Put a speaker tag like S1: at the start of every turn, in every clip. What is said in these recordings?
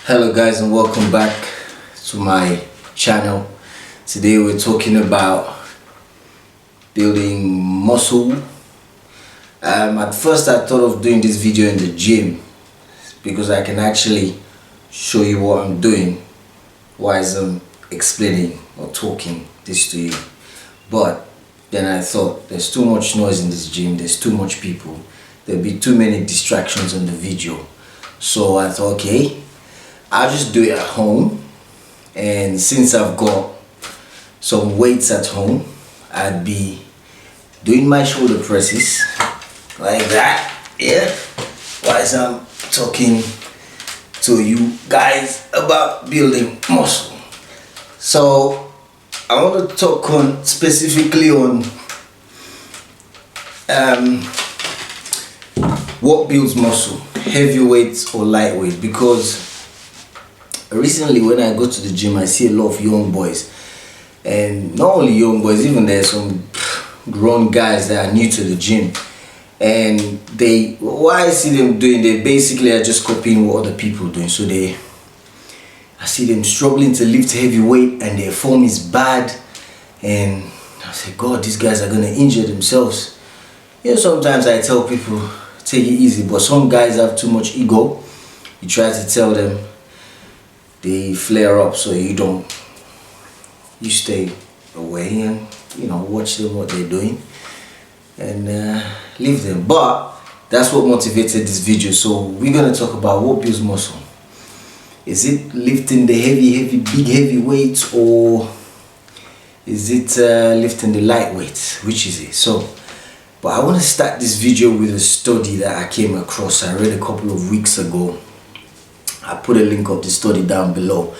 S1: Hello guys, and welcome back to my channel. Today we're talking about building muscle. At first I thought of doing this video in the gym because I can actually show you what I'm doing while I'm explaining or talking this to you. But then I thought there's too much noise in this gym, there's too much people, there'll be too many distractions on the video. So I thought, okay, I'll just do it at home. And since I've got some weights at home, I'd be doing my shoulder presses like that, yeah, while I'm talking to you guys about building muscle. So I want to talk on specifically on what builds muscle, heavyweight or lightweight, because recently when I go to the gym I see a lot of young boys, and not only young boys, even there's some grown guys that are new to the gym, and what I see them doing, they basically are just copying what other people are doing. So I see them struggling to lift heavy weight and their form is bad, and I say, God, these guys are gonna injure themselves. You know, sometimes I tell people take it easy, but some guys have too much ego. You try to tell them, they flare up, so you stay away and watch them what they're doing and leave them. But that's what motivated this video. So we're gonna talk about what builds muscle. Is it lifting the big heavy weights, or is it lifting the light weights? Which is it? So, but I want to start this video with a study that I came across. I read a couple of weeks ago. I put a link of the study down below.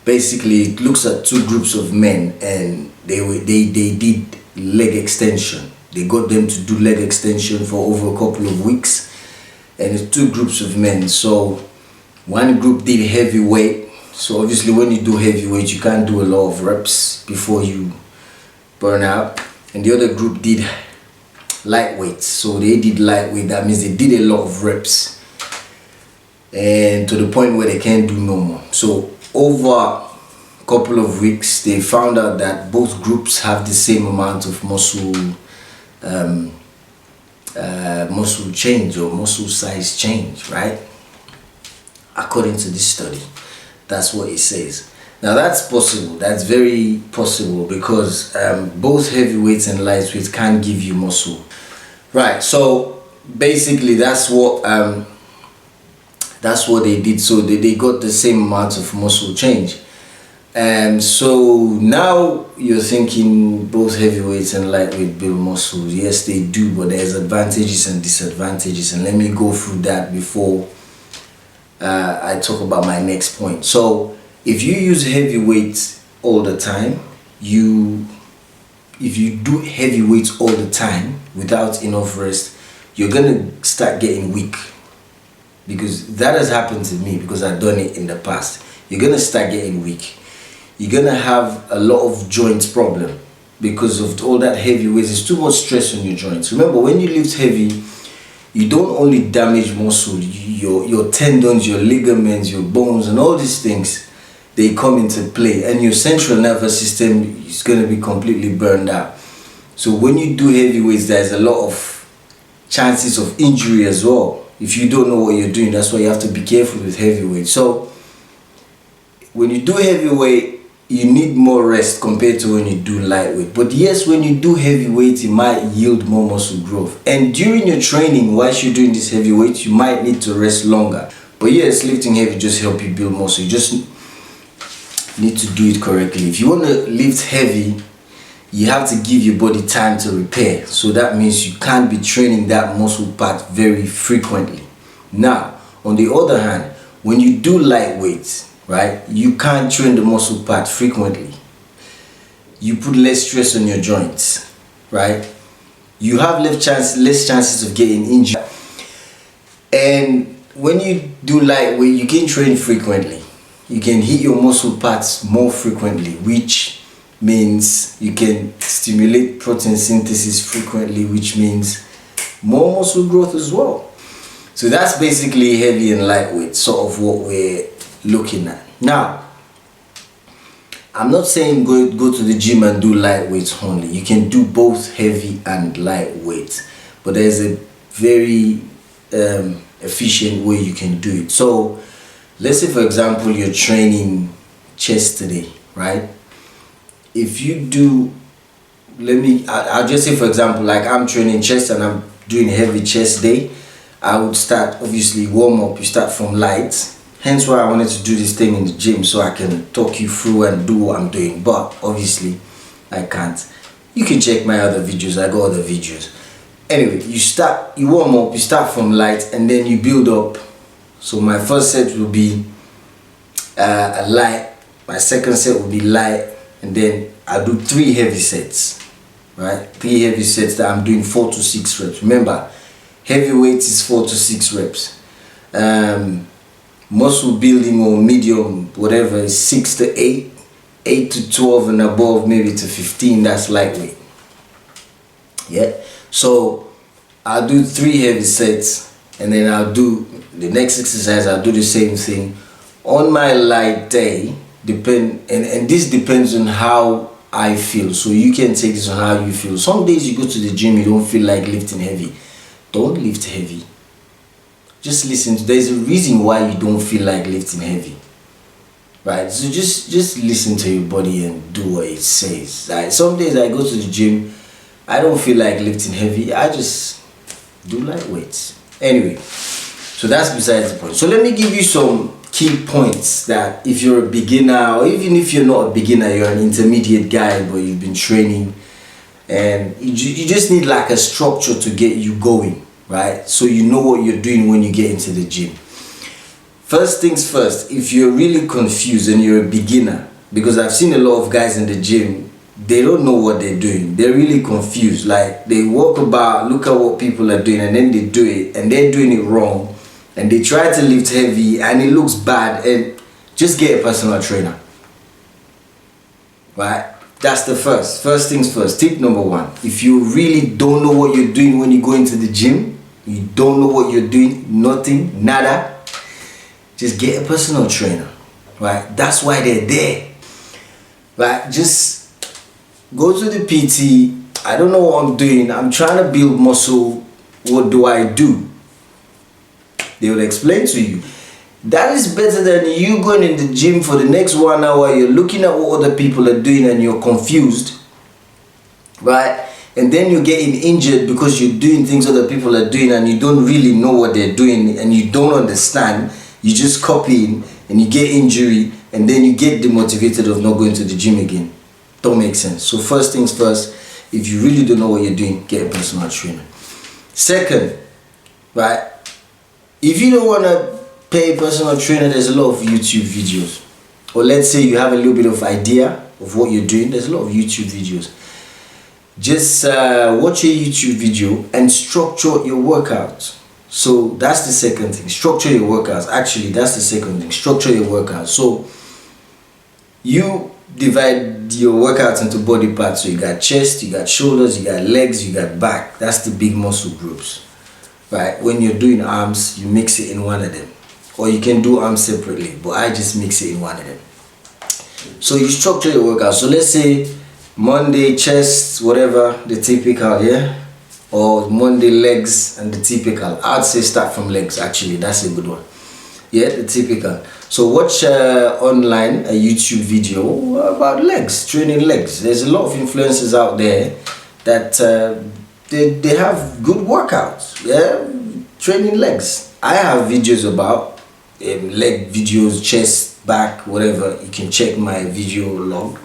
S1: Basically, it looks at two groups of men, and they did leg extension. They got them to do leg extension for over a couple of weeks, and it's two groups of men. So one group did heavy weight. So obviously when you do heavy weight, you can't do a lot of reps before you burn out. And the other group did lightweight. So they did lightweight. That means they did a lot of reps, and to the point where they can't do no more. So over a couple of weeks, they found out that both groups have the same amount of muscle muscle change or muscle size change, right? According to this study, that's what it says. Now that's possible, that's very possible, because both heavyweights and lightweights can give you muscle, right? So basically that's what they did. So they got the same amount of muscle change. And so now you're thinking both heavyweights and lightweight build muscle. Yes, they do, but there's advantages and disadvantages, and let me go through that before I talk about my next point. So if you use heavyweights all the time, if you do heavyweights all the time without enough rest, you're gonna start getting weak. Because that has happened to me, because I've done it in the past. You're gonna start getting weak. You're gonna have a lot of joints problem because of all that heavy weight. It's too much stress on your joints. Remember, when you lift heavy, you don't only damage muscle, your tendons, your ligaments, your bones, and all these things, they come into play, and your central nervous system is gonna be completely burned out. So when you do heavy weights, there's a lot of chances of injury as well. If you don't know what you're doing, that's why you have to be careful with heavyweight. So when you do heavyweight, you need more rest compared to when you do lightweight. But yes, when you do heavyweight, it might yield more muscle growth. And during your training, whilst you're doing this heavyweight, you might need to rest longer. But yes, lifting heavy just help you build muscle. You just need to do it correctly. If you want to lift heavy, you have to give your body time to repair. So that means you can't be training that muscle part very frequently. Now, on the other hand, when you do lightweight, right, you can't train the muscle part frequently. You put less stress on your joints, right? You have less chances of getting injured. And when you do lightweight, you can train frequently. You can hit your muscle parts more frequently, which means you can stimulate protein synthesis frequently, which means more muscle growth as well. So that's basically heavy and lightweight, sort of what we're looking at. Now, I'm not saying go to the gym and do light weights only. You can do both heavy and light weights, but there's a very efficient way you can do it. So let's say, for example, you're training chest today, right? If you do, I'll just say, for example, like I'm training chest and I'm doing heavy chest day, I would start, obviously, warm up. You start from light. Hence why I wanted to do this thing in the gym, so I can talk you through and do what I'm doing. But obviously, I can't. You can check my other videos. I got other videos. Anyway, you warm up, you start from light, and then you build up. So my first set will be a light. My second set will be light, and then I'll do 3 heavy sets. Right? 3 heavy sets that I'm doing 4 to 6 reps. Remember, heavy weights is 4 to 6 reps. Muscle building or medium, whatever, is 6 to 8, 8 to 12 and above, maybe to 15, that's lightweight. Yeah, so I'll do 3 heavy sets, and then I'll do the next exercise. I'll do the same thing on my light day. And this depends on how I feel, so you can take this on how you feel. Some days you go to the gym, you don't feel like lifting heavy. Don't lift heavy. Just listen to, there's a reason why you don't feel like lifting heavy, right? So just listen to your body and do what it says. Like, some days I go to the gym, I don't feel like lifting heavy, I just do light weights. Anyway, so that's besides the point. So let me give you some key points that if you're a beginner, or even if you're not a beginner, you're an intermediate guy, but you've been training, and you just need like a structure to get you going, right? So you know what you're doing when you get into the gym. First things first, if you're really confused and you're a beginner, because I've seen a lot of guys in the gym, they don't know what they're doing. They're really confused. Like, they walk about, look at what people are doing, and then they do it, and they're doing it wrong, and they try to lift heavy, and it looks bad. And just get a personal trainer, right? That's the first things first. Tip number 1, if you really don't know what you're doing when you go into the gym, you don't know what you're doing, nothing, nada, just get a personal trainer, right? That's why they're there, right? Just go to the PT. I don't know what I'm doing, I'm trying to build muscle, what do I do? They will explain to you. That is better than you going in the gym for the next 1 hour, you're looking at what other people are doing and you're confused, right? And then you're getting injured because you're doing things other people are doing and you don't really know what they're doing and you don't understand. You just copying and you get injury, and then you get demotivated of not going to the gym again. Don't make sense. So first things first, if you really don't know what you're doing, get a personal trainer. Second, right, if you don't want to pay a personal trainer, there's a lot of YouTube videos. Or let's say you have a little bit of idea of what you're doing, there's a lot of YouTube videos. Just watch a YouTube video and structure your workouts. So that's the second thing, structure your workouts. Actually, that's the second thing, structure your workouts. So you divide your workouts into body parts. So you got chest, you got shoulders, you got legs, you got back. That's the big muscle groups, right? When you're doing arms, you mix it in one of them. Or you can do arms separately, but I just mix it in one of them. So you structure your workout. So let's say Monday chest, whatever, the typical, yeah? Or Monday legs and the typical. I'd say start from legs, actually, that's a good one. Yeah, the typical. So watch online a YouTube video about legs, training legs. There's a lot of influencers out there that they have good workouts, yeah, training legs. I have videos about leg videos, chest, back, whatever. You can check my video log.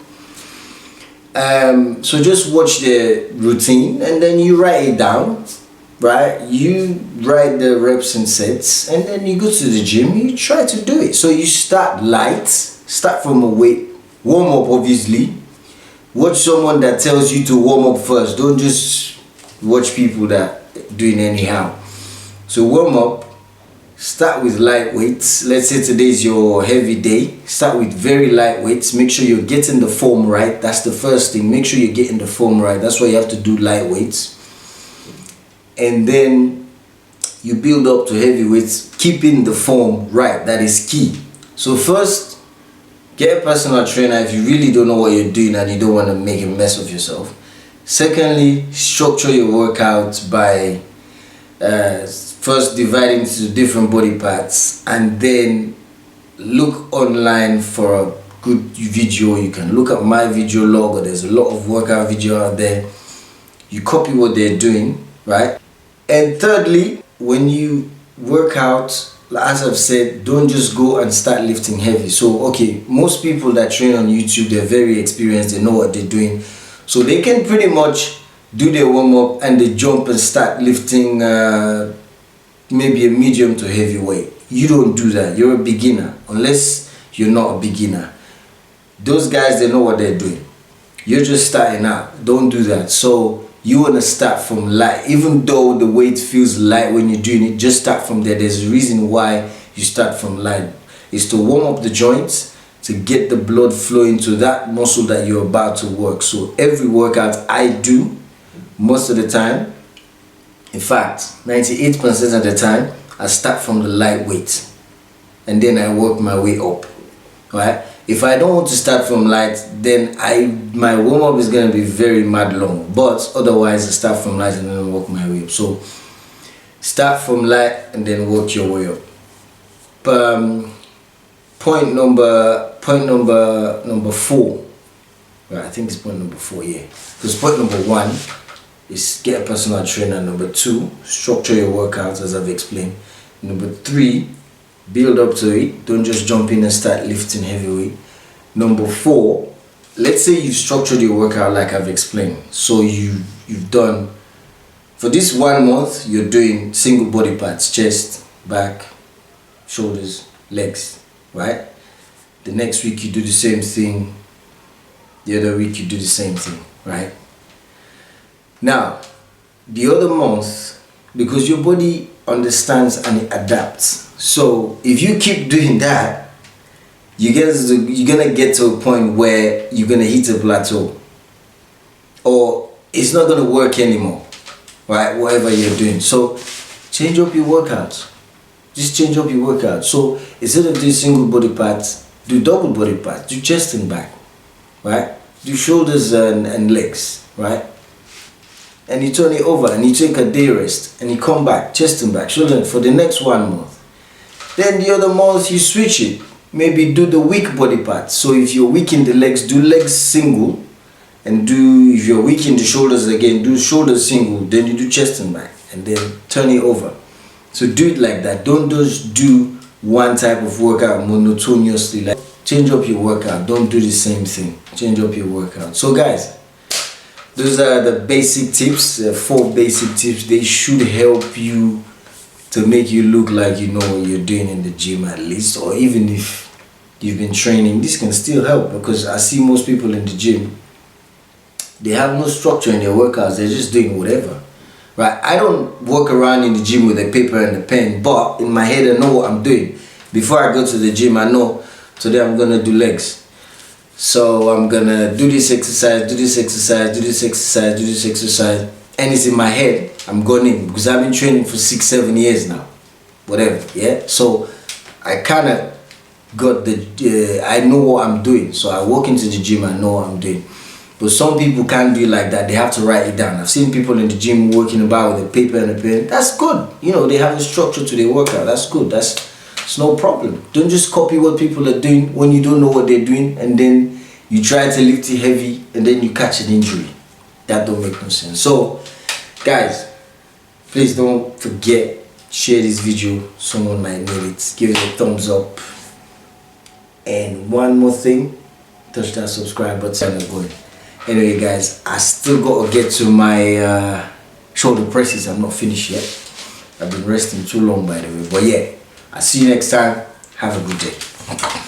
S1: So just watch the routine and then you write it down, right? You write the reps and sets, and then you go to the gym, you try to do it. So you start light, start from a weight, warm up obviously. Watch someone that tells you to warm up first. Don't just watch people that doing anyhow. So warm up. Start with light weights. Let's say today's your heavy day. Start with very light weights. Make sure you're getting the form right. That's the first thing. Make sure you're getting the form right. That's why you have to do light weights. And then you build up to heavy weights, keeping the form right. That is key. So first, get a personal trainer if you really don't know what you're doing and you don't want to make a mess of yourself. Secondly, structure your workouts by first dividing into different body parts, and then look online for a good video. You can look at my video log, or there's a lot of workout video out there. You copy what they're doing, right? And thirdly, when you work out, as I've said, don't just go and start lifting heavy. So okay, most people that train on YouTube, they're very experienced, they know what they're doing, so they can pretty much do their warm-up and they jump and start lifting maybe a medium to heavy weight. You don't do that. You're a beginner, unless you're not a beginner. Those guys, they know what they're doing. You're just starting out. Don't do that. So you want to start from light. Even though the weight feels light when you're doing it, just start from there. There's a reason why you start from light. It's to warm up the joints, to get the blood flowing to that muscle that you're about to work. So every workout I do, most of the time, in fact 98% of the time, I start from the lightweight and then I work my way up, right? If I don't want to start from light, then my warm-up is going to be very mad long, but otherwise I start from light and then work my way up. So start from light and then work your way up. Point number 4, right? I think it's point number 4, yeah, because point number 1 is get a personal trainer. Number 2, structure your workouts, as I've explained. Number 3, build up to it. Don't just jump in and start lifting heavy weight. Number 4, let's say you've structured your workout like I've explained. So you've done, for this 1 month, you're doing single body parts: chest, back, shoulders, legs, right? The next week you do the same thing. The other week you do the same thing, right? Now, the other month, because your body understands and it adapts. So if you keep doing that, you're gonna get to a point where you're gonna hit a plateau, or it's not gonna work anymore, right? Whatever you're doing. So change up your workouts. Just change up your workout. So instead of doing single body parts, do double body parts. Do chest and back, right? Do shoulders and legs, right? And you turn it over and you take a day rest and you come back, chest and back, shoulder, for the next 1 month. Then the other month you switch it. Maybe do the weak body parts. So if you're weak in the legs, do legs single, and if you're weak in the shoulders again, do shoulders single, then you do chest and back, and then turn it over. So do it like that. Don't just do one type of workout monotonously. Like, change up your workout. Don't do the same thing. Change up your workout. So guys, those are the basic tips, 4 basic tips. They should help you to make you look like you know what you're doing in the gym, at least. Or even if you've been training, this can still help, because I see most people in the gym, they have no structure in their workouts. They're just doing whatever, right? I don't walk around in the gym with a paper and a pen, but in my head I know what I'm doing. Before I go to the gym, I know today I'm gonna do legs. So I'm gonna do this exercise, do this exercise, do this exercise, do this exercise, and it's in my head. I'm going in, because I've been training for 6-7 years now, whatever, yeah. So I kind of got I know what I'm doing. So I walk into the gym, I know what I'm doing. But some people can't do it like that. They have to write it down. I've seen people in the gym working about with a paper and a pen. That's good. You know, they have a structure to their workout. That's good. It's no problem. Don't just copy what people are doing when you don't know what they're doing, and then you try to lift it heavy and then you catch an injury. That don't make no sense. So guys, please don't forget, share this video. Someone might need it. Give it a thumbs up. And one more thing, touch that subscribe button and going. Anyway guys, I still gotta get to my shoulder presses. I'm not finished yet. I've been resting too long, by the way. But yeah, I'll see you next time. Have a good day.